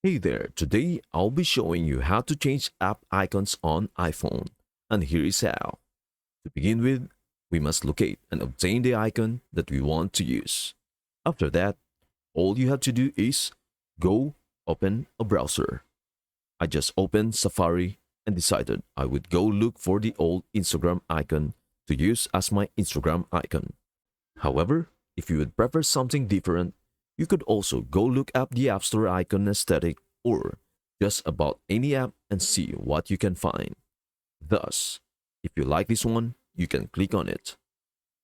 Hey there, today I'll be showing you how to change app icons on iPhone. And here is how. To begin with, we must locate and obtain the icon that we want to use. After that, all you have to do is go open a browser. I just opened Safari and decided I would go look for the old Instagram icon to use as my Instagram icon. However, if you would prefer something different, you could also go look up the App Store icon aesthetic or just about any app and see what you can find. Thus, if you like this one, you can click on it.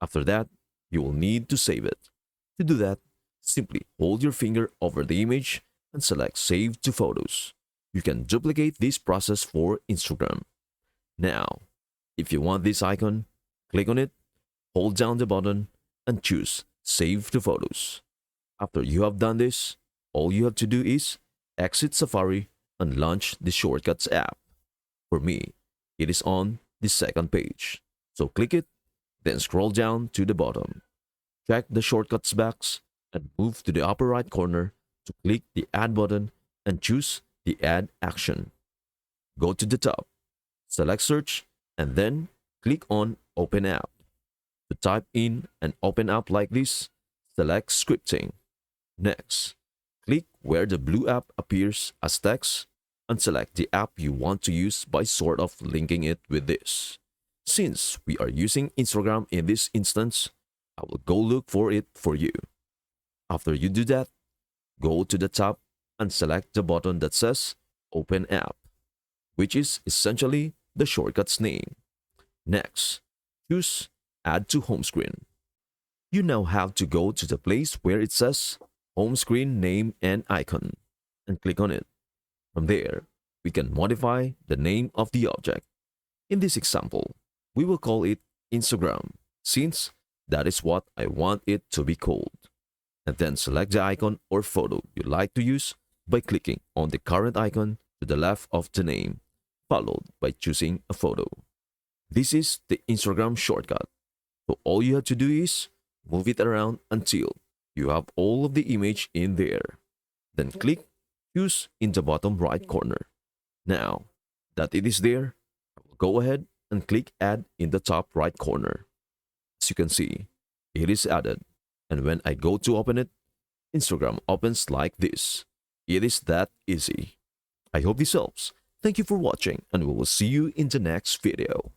After that, you will need to save it. To do that, simply hold your finger over the image and select Save to Photos. You can duplicate this process for Instagram. Now, if you want this icon, click on it, hold down the button, and choose Save to Photos. After you have done this, all you have to do is exit Safari and launch the Shortcuts app. For me, it is on the second page. So click it, then scroll down to the bottom. Check the Shortcuts box and move to the upper right corner to click the Add button and choose the Add action. Go to the top, select Search, and then click on Open App. To type in an open app like this, select Scripting. Next, click where the blue app appears as text and select the app you want to use by sort of linking it with this. Since we are using Instagram in this instance, I will go look for it for you. After you do that, go to the top and select the button that says Open App, which is essentially the shortcut's name. Next, choose Add to Home Screen. You now have to go to the place where it says Home Screen Name and Icon and click on it. From there, we can modify the name of the object. In this example, we will call it Instagram since that is what I want it to be called. And then select the icon or photo you like to use by clicking on the current icon to the left of the name, followed by choosing a photo. This is the Instagram shortcut. So all you have to do is move it around until you have all of the image in there. Then click Choose in the bottom right corner. Now that it is there, go ahead and click Add in the top right corner. As you can see, it is added. And when I go to open it, Instagram opens like this. It is that easy. I hope this helps. Thank you for watching and we will see you in the next video.